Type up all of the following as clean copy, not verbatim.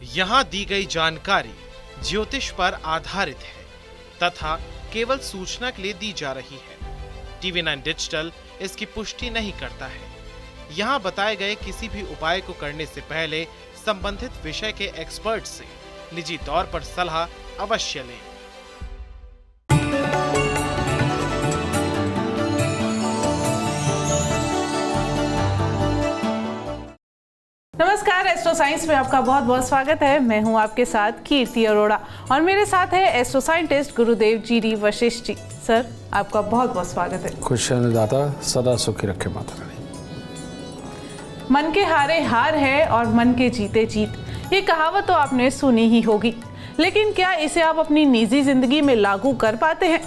यहाँ दी गई जानकारी ज्योतिष पर आधारित है तथा केवल सूचना के लिए दी जा रही है। TV9 डिजिटल इसकी पुष्टि नहीं करता है। यहाँ बताए गए किसी भी उपाय को करने से पहले संबंधित विषय के एक्सपर्ट से निजी तौर पर सलाह अवश्य लें। नमस्कार, एस्ट्रो साइंस में आपका बहुत बहुत स्वागत है। मैं हूं आपके साथ कीर्ति अरोड़ा और मेरे साथ है एस्ट्रो साइंटिस्ट गुरुदेव जी वशिष्ठ जी। सर, आपका बहुत बहुत स्वागत है। खुश दाता सदा सुखी रखे माता रानी। मन के हारे हार है और मन के जीते जीत, ये कहावत तो आपने सुनी ही होगी, लेकिन क्या इसे आप अपनी निजी जिंदगी में लागू कर पाते हैं?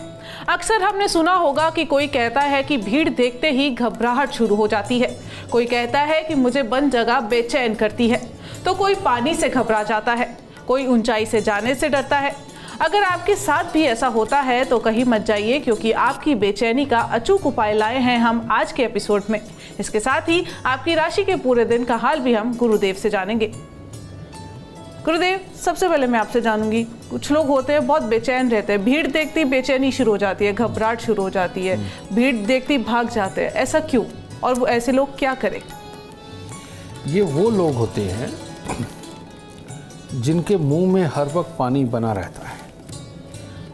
अक्सर हमने सुना होगा कि कोई कहता है कि भीड़ देखते ही घबराहट शुरू हो जाती है, कोई कहता है कि मुझे बंद जगह बेचैन करती है, तो कोई पानी से घबरा जाता है, कोई ऊंचाई से जाने से डरता है। अगर आपके साथ भी ऐसा होता है तो कहीं मत जाइए, क्योंकि आपकी बेचैनी का अचूक उपाय लाए हैं हम आज के एपिसोड में। इसके साथ ही आपकी राशि के पूरे दिन का हाल भी हम गुरुदेव से जानेंगे। गुरुदेव, सबसे पहले मैं आपसे जानूंगी, कुछ लोग होते हैं बहुत बेचैन रहते हैं, भीड़ देखती बेचैनी शुरू हो जाती है, घबराहट शुरू हो जाती है, भीड़ देखती भाग जाते हैं, ऐसा क्यों और वो ऐसे लोग क्या करें? ये वो लोग होते हैं जिनके मुंह में हर वक्त पानी बना रहता है,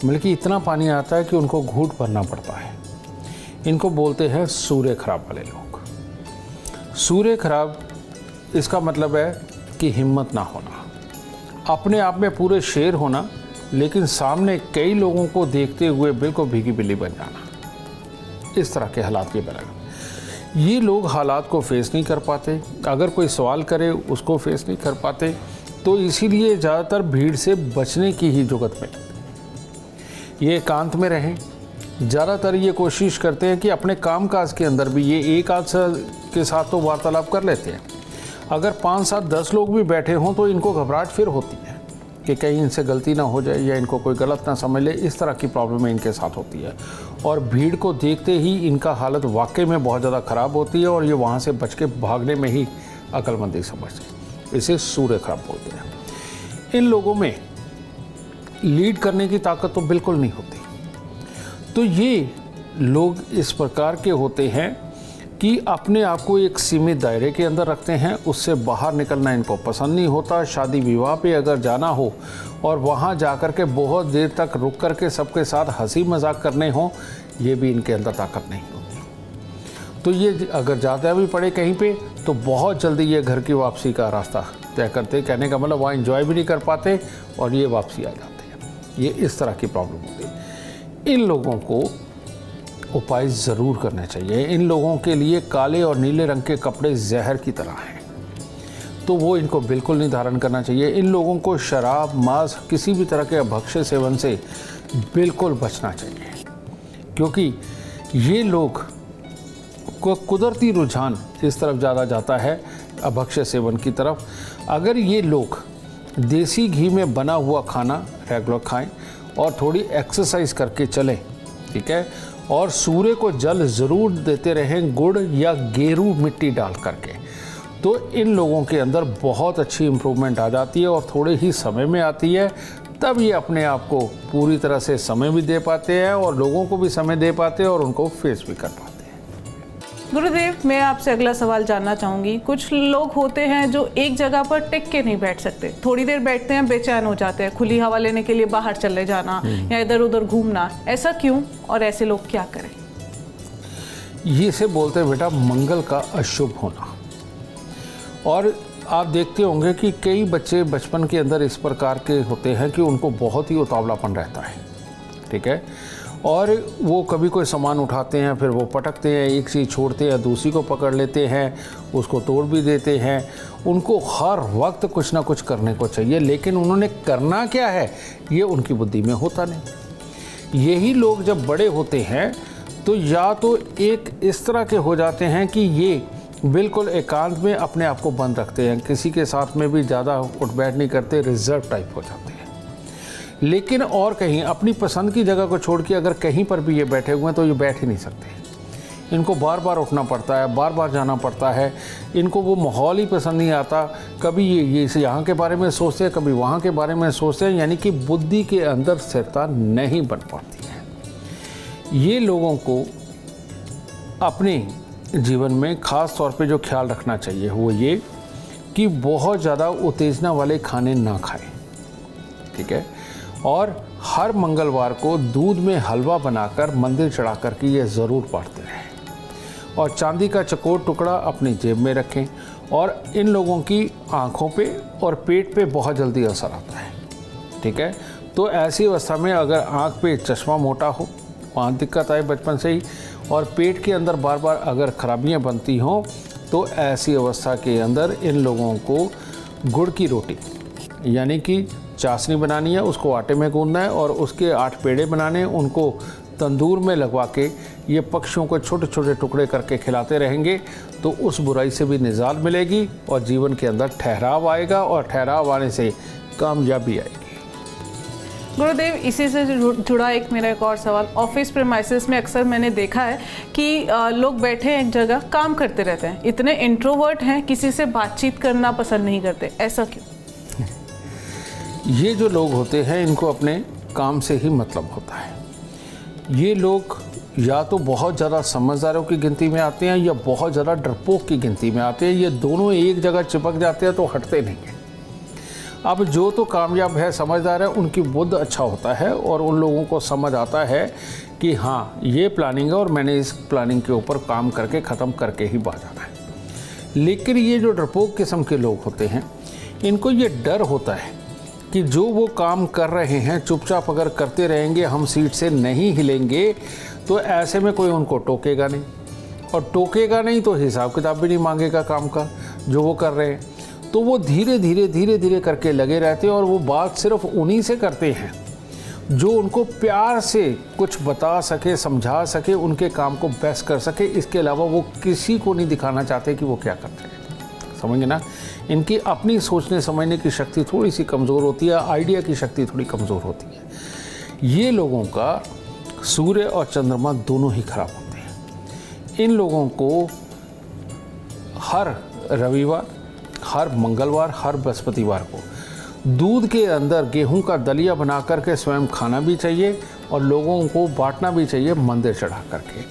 बल्कि इतना पानी आता है कि उनको घूंट भरना पड़ता है। इनको बोलते हैं सूर्य खराब वाले लोग। सूर्य खराब इसका मतलब है कि हिम्मत ना होना, अपने आप में पूरे शेर होना, लेकिन सामने कई लोगों को देखते हुए बिल्कुल भीगी बिल्ली बन जाना। इस तरह के हालात के बराबर ये लोग हालात को फेस नहीं कर पाते। अगर कोई सवाल करे उसको फेस नहीं कर पाते, तो इसीलिए ज़्यादातर भीड़ से बचने की ही जुगत में ये एकांत में रहें। ज़्यादातर ये कोशिश करते हैं कि अपने कामकाज के अंदर भी ये एक आध के साथ तो वार्तालाप कर लेते हैं। अगर 5, 7, 10 लोग भी बैठे हों तो इनको घबराहट फिर होती है कि कहीं इनसे गलती ना हो जाए या इनको कोई गलत ना समझ ले। इस तरह की प्रॉब्लम इनके साथ होती है और भीड़ को देखते ही इनका हालत वाकई में बहुत ज़्यादा ख़राब होती है और ये वहाँ से बच के भागने में ही अक्लमंदी समझते हैं। इसे सूर्य खराब बोलते हैं। इन लोगों में लीड करने की ताकत तो बिल्कुल नहीं होती। तो ये लोग इस प्रकार के होते हैं कि अपने आप को एक सीमित दायरे के अंदर रखते हैं, उससे बाहर निकलना इनको पसंद नहीं होता। शादी विवाह पे अगर जाना हो और वहाँ जाकर के बहुत देर तक रुक कर के सबके साथ हंसी मजाक करने हों, ये भी इनके अंदर ताकत नहीं होती। तो ये अगर जाता भी पड़े कहीं पे तो बहुत जल्दी ये घर की वापसी का रास्ता तय करते। कहने का मतलब वहाँ एंजॉय भी नहीं कर पाते और ये वापसी आ जाते हैं। ये इस तरह की प्रॉब्लम होती है। इन लोगों को उपाय ज़रूर करने चाहिए। इन लोगों के लिए काले और नीले रंग के कपड़े जहर की तरह हैं, तो वो इनको बिल्कुल नहीं धारण करना चाहिए। इन लोगों को शराब, मांस, किसी भी तरह के भक्ष्य सेवन से बिल्कुल बचना चाहिए, क्योंकि ये लोग को कुदरती रुझान इस तरफ ज़्यादा जाता है, अभक्ष्य सेवन की तरफ। अगर ये लोग देसी घी में बना हुआ खाना रेगुलर खाएं और थोड़ी एक्सरसाइज करके चलें, ठीक है, और सूर्य को जल ज़रूर देते रहें, गुड़ या गेरू मिट्टी डाल करके, तो इन लोगों के अंदर बहुत अच्छी इम्प्रूवमेंट आ जाती है और थोड़े ही समय में आती है। तब ये अपने आप को पूरी तरह से समय भी दे पाते हैं और लोगों को भी समय दे पाते हैं और उनको फेस भी कर पाते हैं। गुरुदेव, मैं आपसे अगला सवाल जानना चाहूँगी। कुछ लोग होते हैं जो एक जगह पर टिक के नहीं बैठ सकते, थोड़ी देर बैठते हैं बेचैन हो जाते हैं, खुली हवा लेने के लिए बाहर चले जाना या इधर उधर घूमना, ऐसा क्यों और ऐसे लोग क्या करें? ये से बोलते हैं बेटा मंगल का अशुभ होना। और आप देखते होंगे कि कई बच्चे बचपन के अंदर इस प्रकार के होते हैं कि उनको बहुत ही उतावलापन रहता है, ठीक है, और वो कभी कोई सामान उठाते हैं फिर वो पटकते हैं, एक चीज़ छोड़ते हैं दूसरी को पकड़ लेते हैं, उसको तोड़ भी देते हैं। उनको हर वक्त कुछ ना कुछ करने को चाहिए, लेकिन उन्होंने करना क्या है ये उनकी बुद्धि में होता नहीं। यही लोग जब बड़े होते हैं तो या तो एक इस तरह के हो जाते हैं कि ये बिल्कुल एकांत में अपने आप को बंद रखते हैं, किसी के साथ में भी ज़्यादा उठ बैठ नहीं करते, रिजर्व टाइप हो जाते हैं। लेकिन और कहीं अपनी पसंद की जगह को छोड़ के अगर कहीं पर भी ये बैठे हुए हैं तो ये बैठ ही नहीं सकते। इनको बार बार उठना पड़ता है, बार बार जाना पड़ता है, इनको वो माहौल ही पसंद नहीं आता। कभी ये यहाँ के बारे में सोचते हैं, कभी वहाँ के बारे में सोचते हैं, यानी कि बुद्धि के अंदर स्थिरता नहीं बन पाती है। ये लोगों को अपने जीवन में ख़ास तौर पे जो ख्याल रखना चाहिए वो ये कि बहुत ज़्यादा उत्तेजना वाले खाने ना खाएं, ठीक है। और हर मंगलवार को दूध में हलवा बनाकर मंदिर चढ़ा कर के ये ज़रूर बांटते रहें। और चांदी का चकोर टुकड़ा अपनी जेब में रखें। और इन लोगों की आँखों पे और पेट पे बहुत जल्दी असर आता है, ठीक है। तो ऐसी अवस्था में अगर आँख पे चश्मा मोटा हो, वहाँ दिक्कत आए बचपन से ही, और पेट के अंदर बार बार अगर खराबियाँ बनती हों, तो ऐसी अवस्था के अंदर इन लोगों को गुड़ की रोटी यानी कि चाशनी बनानी है, उसको आटे में गूंदना है और उसके 8 पेड़े बनाने, उनको तंदूर में लगवा के ये पक्षियों को छोटे छोटे टुकड़े करके खिलाते रहेंगे, तो उस बुराई से भी निजात मिलेगी और जीवन के अंदर ठहराव आएगा, और ठहराव आने से कामयाबी आएगी। गुरुदेव, इसी से जुड़ा मेरा एक और सवाल, ऑफिस प्रेमाइसिस में अक्सर मैंने देखा है कि लोग बैठे एक जगह काम करते रहते हैं, इतने इंट्रोवर्ट हैं, किसी से बातचीत करना पसंद नहीं करते, ऐसा क्यों? ये जो लोग होते हैं इनको अपने काम से ही मतलब होता है। ये लोग या तो बहुत ज़्यादा समझदारों की गिनती में आते हैं या बहुत ज़्यादा डरपोक की गिनती में आते हैं। ये दोनों एक जगह चिपक जाते हैं तो हटते नहीं हैं। अब जो तो कामयाब है, समझदार है, उनकी बुद्ध अच्छा होता है और उन लोगों को समझ आता है कि हाँ ये प्लानिंग है और मैंने इस प्लानिंग के ऊपर काम करके ख़त्म करके ही बाहर जाना है। लेकिन ये जो डरपोक किस्म के लोग होते हैं, इनको ये डर होता है कि जो वो काम कर रहे हैं चुपचाप अगर करते रहेंगे, हम सीट से नहीं हिलेंगे, तो ऐसे में कोई उनको टोकेगा नहीं, और टोकेगा नहीं तो हिसाब किताब भी नहीं मांगेगा काम का जो वो कर रहे हैं। तो वो धीरे धीरे करके लगे रहते हैं और वो बात सिर्फ उन्हीं से करते हैं जो उनको प्यार से कुछ बता सके, समझा सके, उनके काम को बेस्ट कर सके। इसके अलावा वो किसी को नहीं दिखाना चाहते कि वो क्या करते हैं। समझे ना? इनकी अपनी सोचने समझने की शक्ति थोड़ी सी कमज़ोर होती है, आइडिया की शक्ति थोड़ी कमज़ोर होती है। ये लोगों का सूर्य और चंद्रमा दोनों ही खराब होते हैं। इन लोगों को हर रविवार, हर मंगलवार, हर बृहस्पतिवार को दूध के अंदर गेहूं का दलिया बना करके स्वयं खाना भी चाहिए और लोगों को बांटना भी चाहिए मंदिर चढ़ा करके।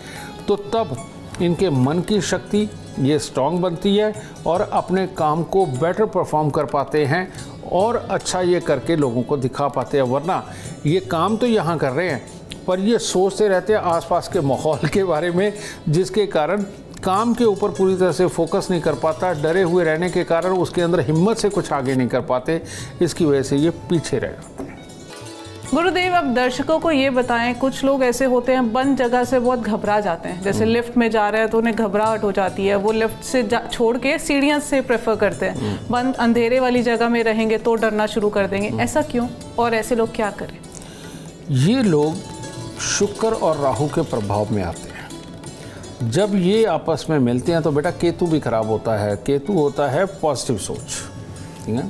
तो तब इनके मन की शक्ति ये स्ट्रांग बनती है और अपने काम को बेटर परफॉर्म कर पाते हैं और अच्छा ये करके लोगों को दिखा पाते हैं। वरना ये काम तो यहाँ कर रहे हैं पर ये सोचते रहते हैं आसपास के माहौल के बारे में, जिसके कारण काम के ऊपर पूरी तरह से फोकस नहीं कर पाता। डरे हुए रहने के कारण उसके अंदर हिम्मत से कुछ आगे नहीं कर पाते, इसकी वजह से ये पीछे रह जाते हैं। गुरुदेव, अब दर्शकों को ये बताएं, कुछ लोग ऐसे होते हैं बंद जगह से बहुत घबरा जाते हैं, जैसे लिफ्ट में जा रहे हैं तो उन्हें घबराहट हो जाती है, वो लिफ्ट से छोड़ के सीढ़ियाँ से प्रेफर करते हैं। बंद अंधेरे वाली जगह में रहेंगे तो डरना शुरू कर देंगे, ऐसा क्यों और ऐसे लोग क्या करें? ये लोग शुक्र और राहु के प्रभाव में आते हैं। जब ये आपस में मिलते हैं तो बेटा केतु भी खराब होता है। केतु होता है पॉजिटिव सोच, ठीक है।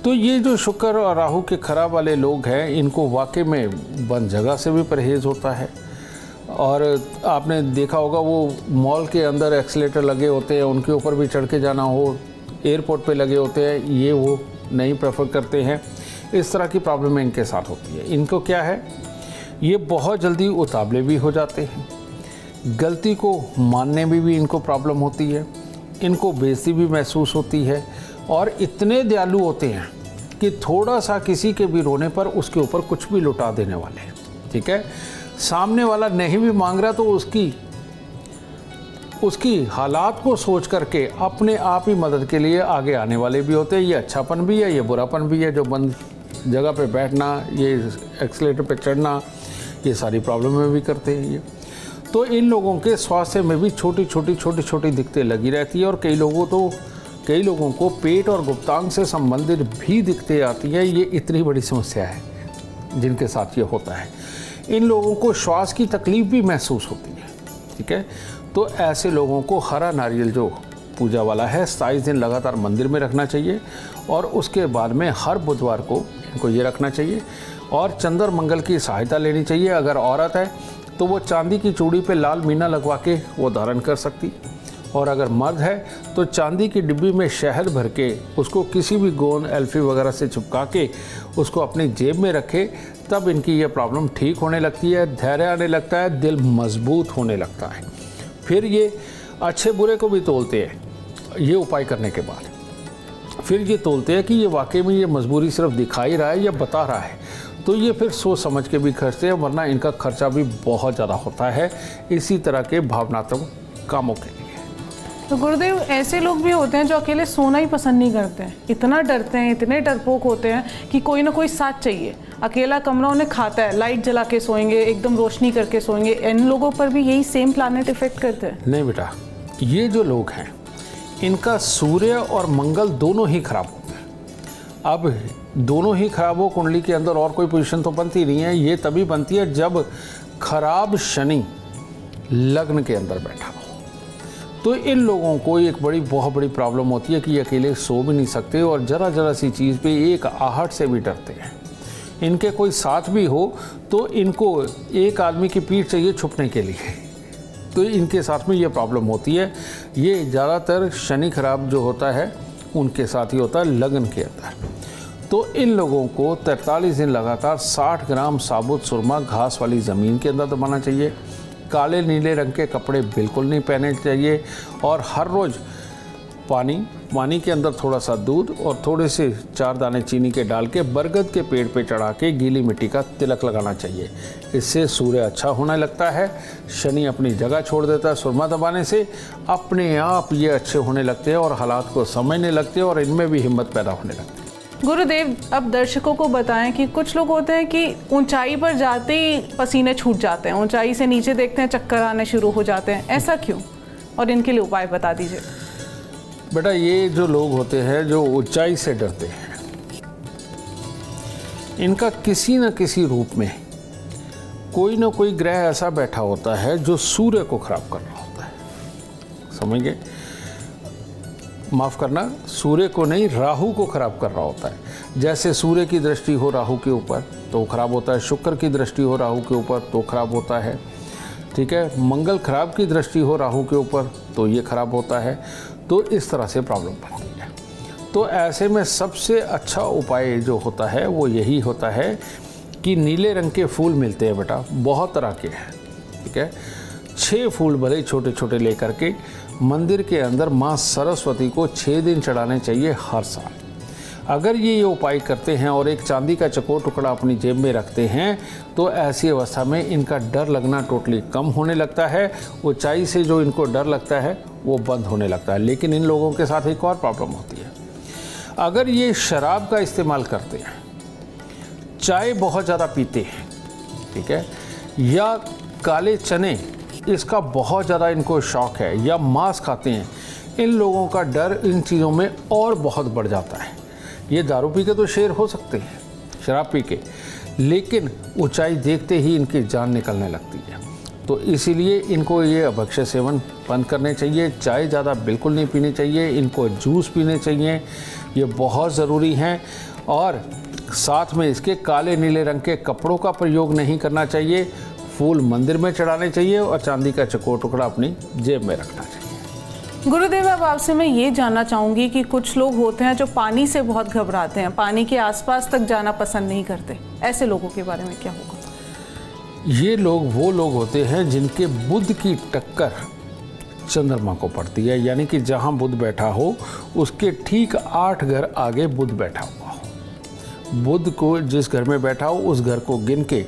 तो ये जो शुक्र और राहु के खराब वाले लोग हैं, इनको वाकई में बंद जगह से भी परहेज़ होता है। और आपने देखा होगा वो मॉल के अंदर एक्सीलेटर लगे होते हैं, उनके ऊपर भी चढ़ के जाना हो, एयरपोर्ट पे लगे होते हैं, ये वो नहीं प्रेफर करते हैं। इस तरह की प्रॉब्लम इनके साथ होती है। इनको क्या है, ये बहुत जल्दी उतावले भी हो जाते हैं, गलती को मानने में भी इनको प्रॉब्लम होती है, इनको बेइज्जती भी महसूस होती है और इतने दयालु होते हैं कि थोड़ा सा किसी के भी रोने पर उसके ऊपर कुछ भी लुटा देने वाले हैं, ठीक है। सामने वाला नहीं भी मांग रहा तो उसकी हालात को सोच करके अपने आप ही मदद के लिए आगे आने वाले भी होते हैं। ये अच्छापन भी है, ये बुरापन भी है। जो बंद जगह पे बैठना, ये एक्सीलेटर पे चढ़ना, ये सारी प्रॉब्लम में भी करते हैं ये। तो इन लोगों के स्वास्थ्य में भी छोटी छोटी दिक्कतें लगी रहती है और कई लोगों को पेट और गुप्तांग से संबंधित भी दिक्कतें आती हैं। ये इतनी बड़ी समस्या है जिनके साथ ये होता है। इन लोगों को श्वास की तकलीफ भी महसूस होती है, ठीक है। तो ऐसे लोगों को हरा नारियल जो पूजा वाला है 27 दिन लगातार मंदिर में रखना चाहिए और उसके बाद में हर बुधवार को इनको ये रखना चाहिए और चंद्र मंगल की सहायता लेनी चाहिए। अगर औरत है तो वो चांदी की चूड़ी पे लाल मीना लगवा के वो धारण कर सकती, और अगर मर्द है तो चांदी की डिब्बी में शहद भर के उसको किसी भी गोंद एल्फी वगैरह से चिपका के उसको अपनी जेब में रखे, तब इनकी ये प्रॉब्लम ठीक होने लगती है, धैर्य आने लगता है, दिल मजबूत होने लगता है। फिर ये अच्छे बुरे को भी तोलते हैं ये उपाय करने के बाद। फिर ये तोलते हैं कि ये वाकई में ये मजबूरी सिर्फ दिखा ही रहा है या बता रहा है, तो ये फिर सोच समझ के भी खर्चते हैं, वरना इनका खर्चा भी बहुत ज़्यादा होता है इसी तरह के भावनात्मक कामों के लिए। तो गुरुदेव, ऐसे लोग भी होते हैं जो अकेले सोना ही पसंद नहीं करते हैं, इतना डरते हैं, इतने डरपोक होते हैं कि कोई ना कोई साथ चाहिए। अकेला कमरा उन्हें खाता है, लाइट जला के सोएंगे, एकदम रोशनी करके सोएंगे। इन लोगों पर भी यही सेम प्लैनेट इफेक्ट करते हैं? नहीं बेटा, ये जो लोग हैं इनका सूर्य और मंगल दोनों ही खराब होते हैं। अब दोनों ही खराब हो कुंडली के अंदर और कोई पोजीशन तो बनती नहीं है। ये तभी बनती है जब खराब शनि लग्न के अंदर बैठा हो। तो इन लोगों को एक बहुत बड़ी प्रॉब्लम होती है कि ये अकेले सो भी नहीं सकते और ज़रा सी चीज़ पे एक आहट से भी डरते हैं। इनके कोई साथ भी हो तो इनको एक आदमी की पीठ चाहिए छुपने के लिए, तो इनके साथ में ये प्रॉब्लम होती है। ये ज़्यादातर शनि खराब जो होता है उनके साथ ही होता है लग्न के अंदर। तो इन लोगों को 43 दिन लगातार 60 ग्राम साबुत सुरमा घास वाली ज़मीन के अंदर दबाना चाहिए। काले नीले रंग के कपड़े बिल्कुल नहीं पहने चाहिए, और हर रोज़ पानी के अंदर थोड़ा सा दूध और थोड़े से 4 दाने चीनी के डाल के बरगद के पेड़ पे चढ़ा के गीली मिट्टी का तिलक लगाना चाहिए। इससे सूर्य अच्छा होने लगता है, शनि अपनी जगह छोड़ देता है। सुरमा दबाने से अपने आप ये अच्छे होने लगते हैं और हालात को समझने लगते हैं और इनमें भी हिम्मत पैदा होने लगती है। गुरुदेव, अब दर्शकों को बताएं कि कुछ लोग होते हैं कि ऊंचाई पर जाते ही पसीने छूट जाते हैं, ऊंचाई से नीचे देखते हैं चक्कर आने शुरू हो जाते हैं, ऐसा क्यों? और इनके लिए उपाय बता दीजिए। बेटा, ये जो लोग होते हैं जो ऊंचाई से डरते हैं, इनका किसी न किसी रूप में कोई ना कोई ग्रह ऐसा बैठा होता है जो सूर्य को खराब कर रहा होता है। समझ गए? माफ़ करना, सूर्य को नहीं, राहु को खराब कर रहा होता है। जैसे सूर्य की दृष्टि हो राहु के ऊपर तो खराब होता है, शुक्र की दृष्टि हो राहु के ऊपर तो खराब होता है, ठीक है। मंगल खराब की दृष्टि हो राहु के ऊपर तो ये खराब होता है। तो इस तरह से प्रॉब्लम बनती है। तो ऐसे में सबसे अच्छा उपाय जो होता है वो यही होता है कि नीले रंग के फूल मिलते हैं बेटा, बहुत तरह के हैं, ठीक है। 6 फूल भले छोटे छोटे लेकर के मंदिर के अंदर माँ सरस्वती को 6 दिन चढ़ाने चाहिए हर साल। अगर ये उपाय करते हैं और एक चांदी का चकोर टुकड़ा अपनी जेब में रखते हैं तो ऐसी अवस्था में इनका डर लगना टोटली कम होने लगता है। ऊंचाई से जो इनको डर लगता है वो बंद होने लगता है। लेकिन इन लोगों के साथ एक और प्रॉब्लम होती है, अगर ये शराब का इस्तेमाल करते हैं, चाय बहुत ज़्यादा पीते हैं, ठीक है, या काले चने इसका बहुत ज़्यादा इनको शौक़ है, या मांस खाते हैं, इन लोगों का डर इन चीज़ों में और बहुत बढ़ जाता है। ये दारू पी के तो शेर हो सकते हैं, शराब पी के, लेकिन ऊंचाई देखते ही इनकी जान निकलने लगती है। तो इसीलिए इनको ये अभक्ष्य सेवन बंद करने चाहिए। चाय ज़्यादा बिल्कुल नहीं पीनी चाहिए, इनको जूस पीने चाहिए, ये बहुत ज़रूरी हैं। और साथ में इसके काले नीले रंग के कपड़ों का प्रयोग नहीं करना चाहिए। फूल मंदिर में चढ़ाने चाहिए और चांदी का चकोर टुकड़ा अपनी जेब में रखना चाहिए। गुरुदेव, अब आपसे मैं ये जानना चाहूँगी कि कुछ लोग होते हैं जो पानी से बहुत घबराते हैं, पानी के आसपास तक जाना पसंद नहीं करते, ऐसे लोगों के बारे में क्या होगा? ये लोग वो लोग होते हैं जिनके बुध की टक्कर चंद्रमा को पड़ती है, यानी कि जहाँ बुध बैठा हो उसके ठीक 8 घर आगे बुध बैठा हुआ हो। बुध को जिस घर में बैठा हो उस घर को गिन के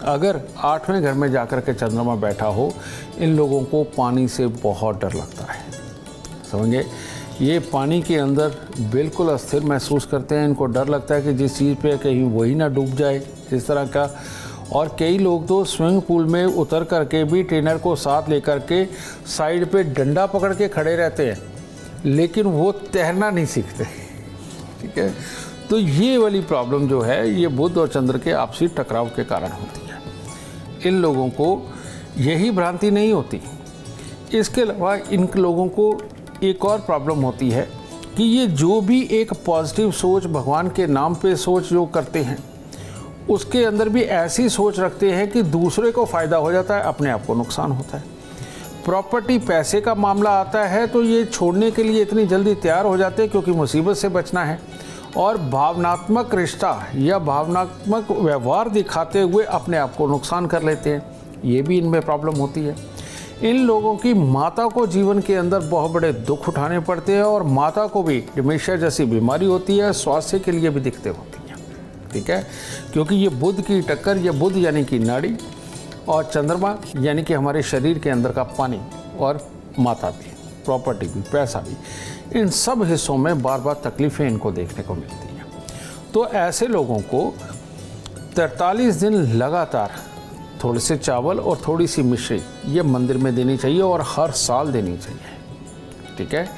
अगर 8वें घर में जाकर के चंद्रमा बैठा हो, इन लोगों को पानी से बहुत डर लगता है। समझे? ये पानी के अंदर बिल्कुल अस्थिर महसूस करते हैं, इनको डर लगता है कि जिस चीज़ पे कहीं वही ना डूब जाए, इस तरह का। और कई लोग तो स्विमिंग पूल में उतर करके भी ट्रेनर को साथ लेकर के साइड पे डंडा पकड़ के खड़े रहते हैं, लेकिन वो तैरना नहीं सीखते, ठीक है। तो ये वाली प्रॉब्लम जो है ये बुध और चंद्र के आपसी टकराव के कारण होती है। इन लोगों को यही भ्रांति नहीं होती, इसके अलावा इन लोगों को एक और प्रॉब्लम होती है कि ये जो भी एक पॉजिटिव सोच, भगवान के नाम पे सोच जो करते हैं, उसके अंदर भी ऐसी सोच रखते हैं कि दूसरे को फ़ायदा हो जाता है, अपने आप को नुकसान होता है। प्रॉपर्टी पैसे का मामला आता है तो ये छोड़ने के लिए इतनी जल्दी तैयार हो जाते हैं क्योंकि मुसीबत से बचना है, और भावनात्मक रिश्ता या भावनात्मक व्यवहार दिखाते हुए अपने आप को नुकसान कर लेते हैं। ये भी इनमें प्रॉब्लम होती है। इन लोगों की माता को जीवन के अंदर बहुत बड़े दुख उठाने पड़ते हैं और माता को भी डिमेंशिया जैसी बीमारी होती है, स्वास्थ्य के लिए भी दिक्कतें होती हैं। ठीक है, क्योंकि ये बुध की टक्कर, ये बुध यानी कि नाड़ी और चंद्रमा यानी कि हमारे शरीर के अंदर का पानी और माता भी, प्रॉपर्टी भी, पैसा भी, इन सब हिस्सों में बार बार तकलीफ़ें इनको देखने को मिलती हैं। तो ऐसे लोगों को 43 दिन लगातार थोड़े से चावल और थोड़ी सी मिश्री ये मंदिर में देनी चाहिए और हर साल देनी चाहिए। ठीक है,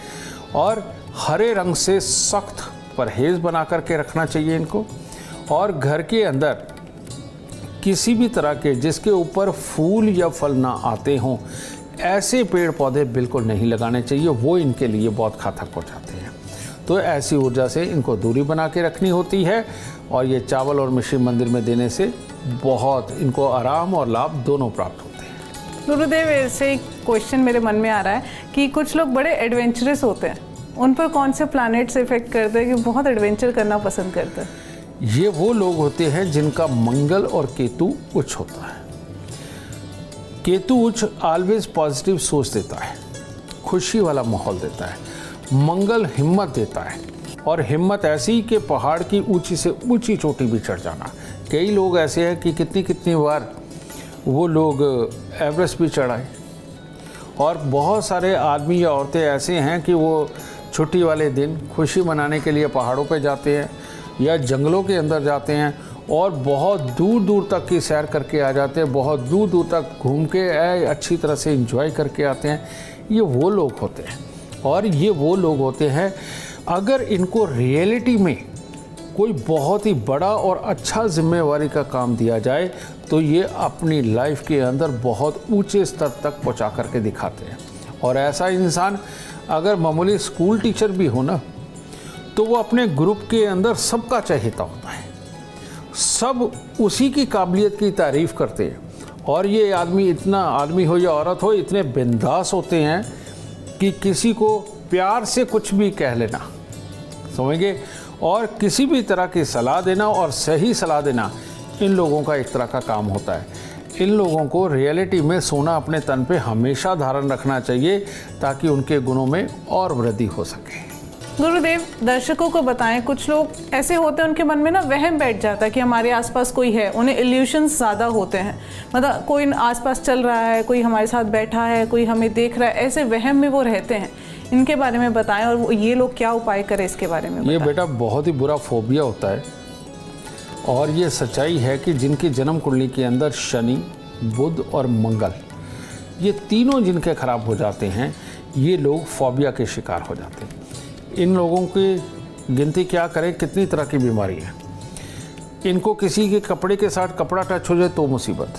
और हरे रंग से सख्त परहेज़ बना करके रखना चाहिए इनको, और घर के अंदर किसी भी तरह के जिसके ऊपर फूल या फल ना आते हों ऐसे पेड़ पौधे बिल्कुल नहीं लगाने चाहिए, वो इनके लिए बहुत घातक पहुँचाते हैं। तो ऐसी ऊर्जा से इनको दूरी बना के रखनी होती है, और ये चावल और मिश्री मंदिर में देने से बहुत इनको आराम और लाभ दोनों प्राप्त होते हैं। गुरुदेव, ऐसे एक क्वेश्चन मेरे मन में आ रहा है कि कुछ लोग बड़े एडवेंचरस होते हैं, उन पर कौन से प्लैनेट्स इफेक्ट करते हैं कि बहुत एडवेंचर करना पसंद करते हैं? ये वो लोग होते हैं जिनका मंगल और केतु उच्च होता है। केतु उच्च ऑलवेज पॉजिटिव सोच देता है, खुशी वाला माहौल देता है। मंगल हिम्मत देता है, और हिम्मत ऐसी कि पहाड़ की ऊंची से ऊंची चोटी भी चढ़ जाना। कई लोग ऐसे हैं कि कितनी कितनी बार वो लोग एवरेस्ट भी चढ़ाए, और बहुत सारे आदमी या औरतें ऐसे हैं कि वो छुट्टी वाले दिन खुशी मनाने के लिए पहाड़ों पे जाते हैं या जंगलों के अंदर जाते हैं और बहुत दूर दूर तक की सैर करके आ जाते हैं, बहुत दूर दूर तक घूम के अच्छी तरह से एंजॉय करके आते हैं। ये वो लोग होते हैं, और ये वो लोग होते हैं अगर इनको रियलिटी में कोई बहुत ही बड़ा और अच्छा जिम्मेवारी का काम दिया जाए तो ये अपनी लाइफ के अंदर बहुत ऊंचे स्तर तक पहुंचा करके दिखाते हैं। और ऐसा इंसान अगर मामूली स्कूल टीचर भी हो ना, तो वो अपने ग्रुप के अंदर सबका चहेता होता है, सब उसी की काबिलियत की तारीफ़ करते हैं। और ये आदमी हो या औरत हो, इतने बिंदास होते हैं कि किसी को प्यार से कुछ भी कह लेना, समझिए, और किसी भी तरह की सलाह देना और सही सलाह देना इन लोगों का एक तरह का काम होता है। इन लोगों को रियलिटी में सोना अपने तन पे हमेशा धारण रखना चाहिए ताकि उनके गुणों में और वृद्धि हो सके। गुरुदेव, दर्शकों को बताएं, कुछ लोग ऐसे होते हैं उनके मन में ना वहम बैठ जाता है कि हमारे आसपास कोई है, उन्हें इल्यूशंस ज़्यादा होते हैं, मतलब कोई आसपास चल रहा है, कोई हमारे साथ बैठा है, कोई हमें देख रहा है, ऐसे वहम में वो रहते हैं। इनके बारे में बताएं, और ये लोग क्या उपाय करें इसके बारे में बताएं। ये बेटा बहुत ही बुरा फोबिया होता है, और ये सच्चाई है कि जिनकी जन्म कुंडली के अंदर शनि, बुध और मंगल, ये तीनों जिनके खराब हो जाते हैं, ये लोग फोबिया के शिकार हो जाते हैं। इन लोगों की गिनती क्या करें, कितनी तरह की बीमारी है। इनको किसी के कपड़े के साथ कपड़ा टच हो जाए तो मुसीबत,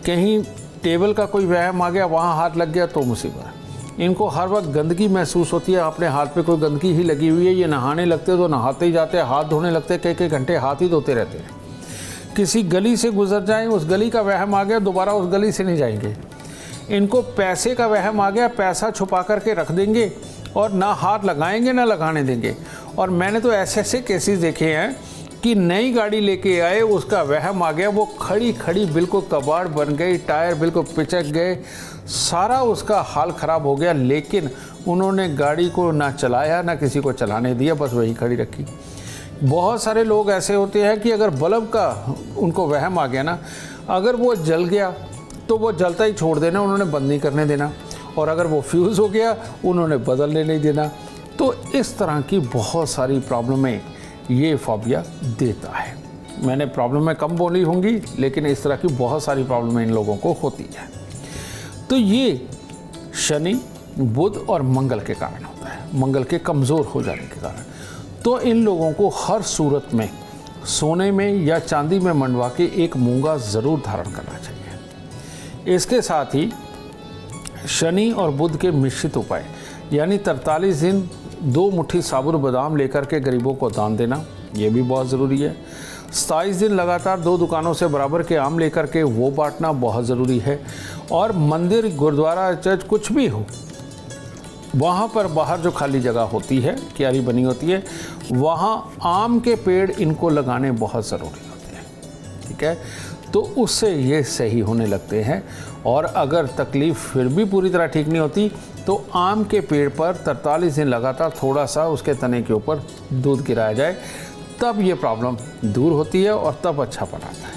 कहीं टेबल का कोई वहम आ गया, वहाँ हाथ लग गया तो मुसीबत। इनको हर वक्त गंदगी महसूस होती है, अपने हाथ पे कोई गंदगी ही लगी हुई है, ये नहाने लगते तो नहाते ही जाते हैं, हाथ धोने लगते कई कई घंटे हाथ ही धोते रहते हैं। किसी गली से गुजर जाएं, उस गली का वहम आ गया, दोबारा उस गली से नहीं जाएंगे। इनको पैसे का वहम आ गया, पैसा छुपा करके रख देंगे और ना हाथ लगाएंगे ना लगाने देंगे। और मैंने तो ऐसे ऐसे केसेस देखे हैं कि नई गाड़ी लेके आए, उसका वहम आ गया, वो खड़ी खड़ी बिल्कुल कबाड़ बन गई, टायर बिल्कुल पिचक गए, सारा उसका हाल ख़राब हो गया, लेकिन उन्होंने गाड़ी को ना चलाया ना किसी को चलाने दिया, बस वही खड़ी रखी। बहुत सारे लोग ऐसे होते हैं कि अगर बल्ब का उनको वहम आ गया ना, अगर वो जल गया तो वो जलता ही छोड़ देना, उन्होंने बंद नहीं करने देना, और अगर वो फ्यूज़ हो गया उन्होंने बदलने नहीं देना। तो इस तरह की बहुत सारी प्रॉब्लमें ये फोबिया देता है। मैंने प्रॉब्लमें कम बोली होंगी, लेकिन इस तरह की बहुत सारी प्रॉब्लमें इन लोगों को होती है। तो ये शनि, बुध और मंगल के कारण होता है, मंगल के कमज़ोर हो जाने के कारण। तो इन लोगों को हर सूरत में सोने में या चांदी में मंडवा के एक मूंगा ज़रूर धारण करना चाहिए। इसके साथ ही शनि और बुध के मिश्रित उपाय, यानी 43 दिन 2 मुट्ठी साबुत बादाम लेकर के गरीबों को दान देना, ये भी बहुत ज़रूरी है। 27 दिन लगातार 2 दुकानों से बराबर के आम लेकर के वो बांटना बहुत ज़रूरी है। और मंदिर, गुरुद्वारा, चर्च कुछ भी हो, वहाँ पर बाहर जो खाली जगह होती है, क्यारी बनी होती है, वहाँ आम के पेड़ इनको लगाने बहुत ज़रूरी होते हैं। ठीक है, तो उससे ये सही होने लगते हैं। और अगर तकलीफ़ फिर भी पूरी तरह ठीक नहीं होती तो आम के पेड़ पर 43 दिन लगातार थोड़ा सा उसके तने के ऊपर दूध गिराया जाए, तब ये प्रॉब्लम दूर होती है और तब अच्छापन आता है।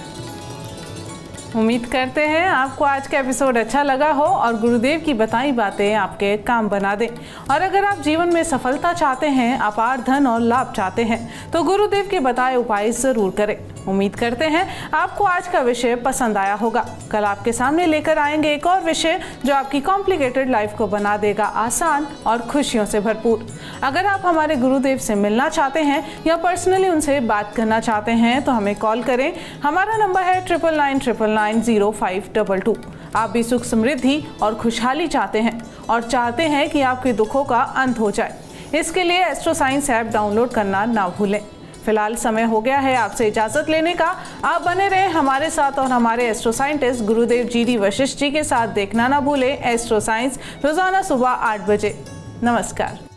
उम्मीद करते हैं आपको आज का एपिसोड अच्छा लगा हो और गुरुदेव की बताई बातें आपके काम बना दें। और अगर आप जीवन में सफलता चाहते हैं, अपार धन और लाभ चाहते हैं, तो गुरुदेव के बताए उपाय जरूर करें। उम्मीद करते हैं आपको आज का विषय पसंद आया होगा। कल आपके सामने लेकर आएंगे एक और विषय जो आपकी कॉम्प्लिकेटेड लाइफ को बना देगा आसान और खुशियों से भरपूर। अगर आप हमारे गुरुदेव से मिलना चाहते हैं या पर्सनली उनसे बात करना चाहते हैं तो हमें कॉल करें। हमारा नंबर है 99990522। आप भी सुख, समृद्धि और खुशहाली चाहते हैं और चाहते हैं कि आपके दुखों का अंत हो जाए। इसके लिए एस्ट्रो साइंस ऐप डाउनलोड करना ना भूलें। फिलहाल समय हो गया है आपसे इजाजत लेने का। आप बने रहें हमारे साथ और हमारे एस्ट्रो साइंटिस्ट गुरुदेव GD वशिष्ठ जी के साथ देखना ना भूलें एस्ट्रो साइंस रोजाना सुबह 8 बजे। नमस्कार।